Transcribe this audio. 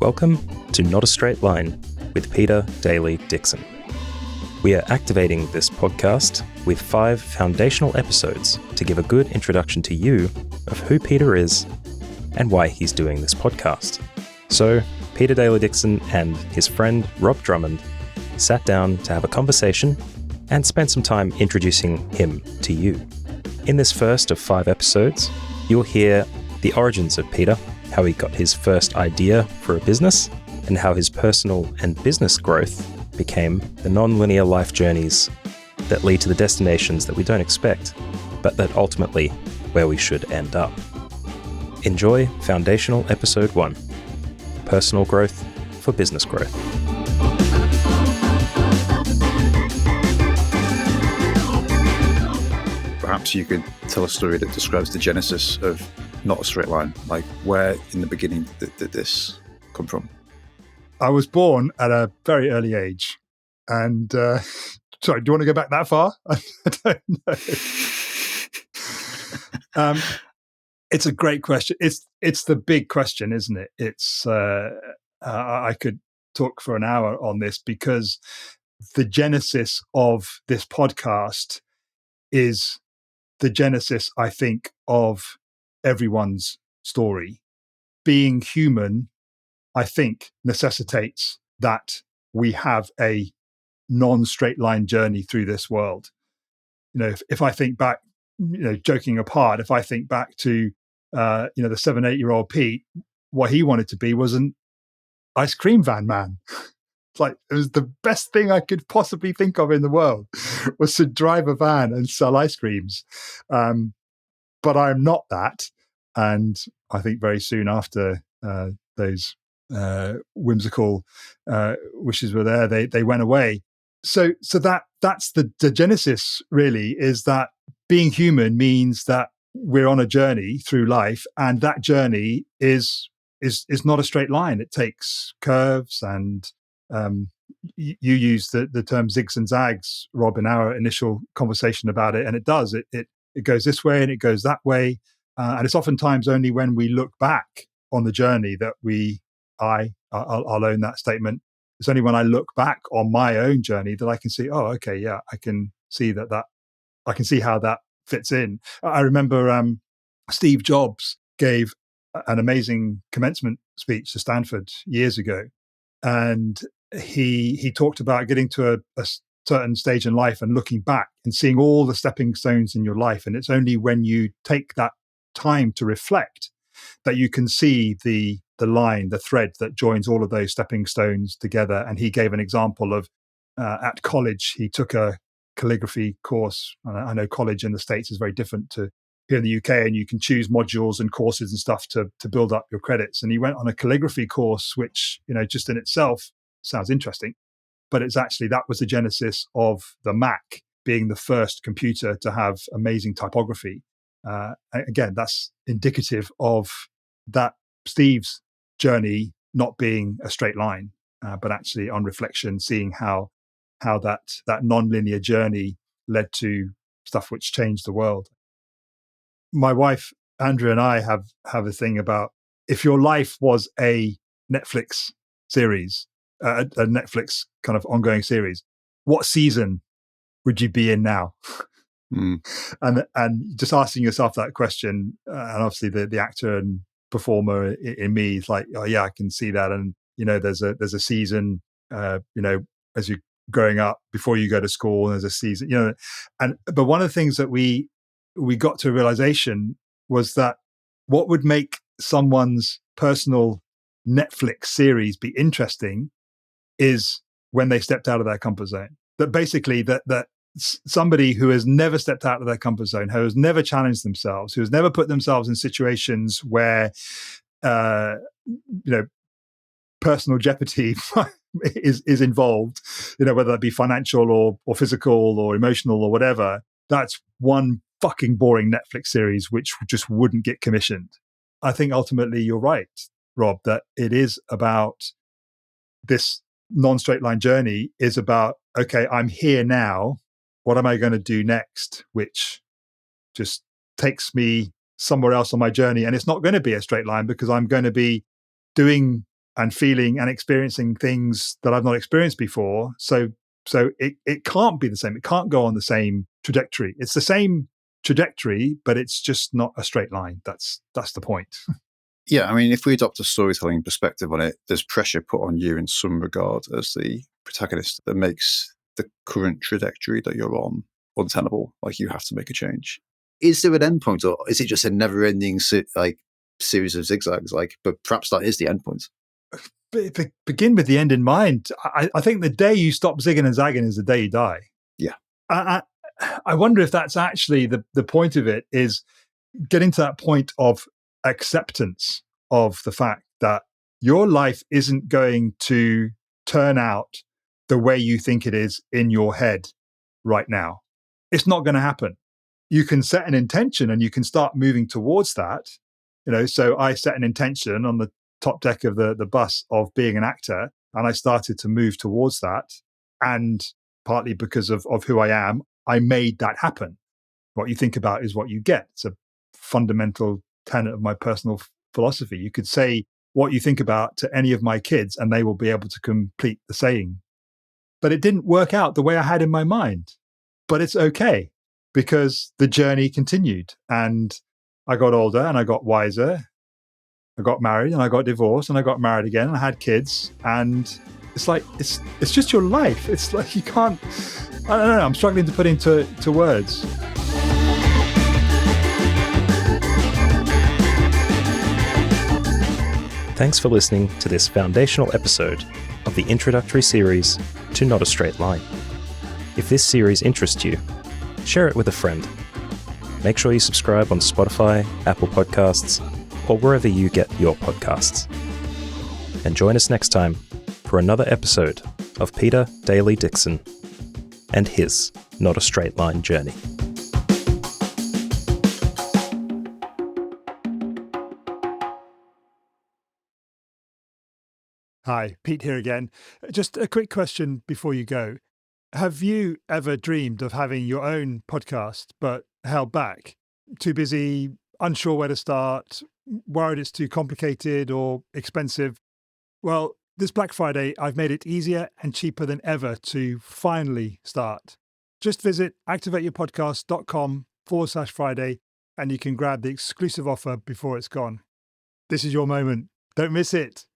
Welcome to Not a Straight Line with Peter Daly-Dickson. We are activating this podcast with 5 foundational episodes to give a good introduction to you of who Peter is and why he's doing this podcast. So, Peter Daly-Dickson and his friend Rob Drummond sat down to have a conversation and spent some time introducing him to you. In this first of 5 episodes, you'll hear the origins of Peter, how he got his first idea for a business, and how his personal and business growth became the non-linear life journeys that lead to the destinations that we don't expect, but that ultimately where we should end up. Enjoy Foundational Episode 1, Personal Growth for Business Growth. Perhaps you could tell a story that describes the genesis of Not a Straight Line. Like, where in the beginning did this come from? I was born at a very early age. And, sorry, do you want to go back that far? I don't know. It's a great question. It's the big question, isn't it? It's I could talk for an hour on this because the genesis of this podcast is the genesis, I think, of everyone's story. Being human, I think, necessitates that we have a non-straight line journey through this world. You know, if I think back, joking apart, if I think back to, the 7-8-year-old Pete, what he wanted to be was an ice cream van man. It's like, it was the best thing I could possibly think of in the world was to drive a van and sell ice creams. But I'm not that. And I think very soon after those whimsical wishes were there, they went away. So that's the genesis, really, is that being human means that we're on a journey through life, and that journey is not a straight line. It takes curves, and you use the term zigs and zags, Rob, in our initial conversation about it, and it does. It goes this way and it goes that way, and it's oftentimes only when we look back on the journey that I'll own that statement. It's only when I look back on my own journey that I can see, oh, okay, yeah, I can see that I can see how that fits in. I remember Steve Jobs gave an amazing commencement speech to Stanford years ago. And he talked about getting to a certain stage in life and looking back and seeing all the stepping stones in your life. And it's only when you take that time to reflect that you can see the line, the thread that joins all of those stepping stones together. And he gave an example of at college, he took a calligraphy course. I know college in the States is very different to here in the UK, and you can choose modules and courses and stuff to build up your credits. And he went on a calligraphy course, which, just in itself sounds interesting, but it's actually, that was the genesis of the Mac being the first computer to have amazing typography. Again, that's indicative of that Steve's journey not being a straight line, but actually on reflection, seeing how that non-linear journey led to stuff which changed the world. My wife, Andrea, and I have a thing about, if your life was a Netflix series, a Netflix kind of ongoing series, what season would you be in now? And just asking yourself that question, and obviously the actor and performer in me is like, oh yeah, I can see that. And there's a season, as you're growing up before you go to school, and there's a season, but one of the things that we got to a realization was that what would make someone's personal Netflix series be interesting is when they stepped out of their comfort zone. That basically that somebody who has never stepped out of their comfort zone, who has never challenged themselves, who has never put themselves in situations where, personal jeopardy is involved, whether that be financial or physical or emotional or whatever, that's one fucking boring Netflix series which just wouldn't get commissioned. I think ultimately you're right, Rob, that it is about this non-straight line journey is about, okay, I'm here now. What am I going to do next? Which just takes me somewhere else on my journey. And it's not going to be a straight line because I'm going to be doing and feeling and experiencing things that I've not experienced before. So it can't be the same. It can't go on the same trajectory. It's the same trajectory, but it's just not a straight line. That's the point. Yeah, I mean, if we adopt a storytelling perspective on it, there's pressure put on you in some regard as the protagonist that makes the current trajectory that you're on untenable. Like, you have to make a change. Is there an endpoint, or is it just a never-ending series of zigzags? But perhaps that is the endpoint. Begin with the end in mind. I think the day you stop zigging and zagging is the day you die. Yeah. I wonder if that's actually the point of it, is getting to that point of acceptance of the fact that your life isn't going to turn out the way you think it is in your head right now. It's not going to happen. You can set an intention and you can start moving towards that. So I set an intention on the top deck of the bus of being an actor, and I started to move towards that. And partly because of who I am, I made that happen. What you think about is what you get. It's a fundamental tenet of my personal philosophy. You could say what you think about to any of my kids and they will be able to complete the saying. But it didn't work out the way I had in my mind. But it's okay, because the journey continued, and I got older and I got wiser. I got married and I got divorced and I got married again and I had kids, and it's like, it's just your life. It's like, you can't, I don't know, I'm struggling to put into words. Thanks for listening to this foundational episode of the introductory series to Not a Straight Line. If this series interests you, share it with a friend. Make sure you subscribe on Spotify, Apple Podcasts, or wherever you get your podcasts. And join us next time for another episode of Peter Daly-Dickson and his Not a Straight Line journey. Hi, Pete here again. Just a quick question before you go. Have you ever dreamed of having your own podcast but held back? Too busy, unsure where to start, worried it's too complicated or expensive? Well, this Black Friday, I've made it easier and cheaper than ever to finally start. Just visit activateyourpodcast.com/Friday and you can grab the exclusive offer before it's gone. This is your moment. Don't miss it.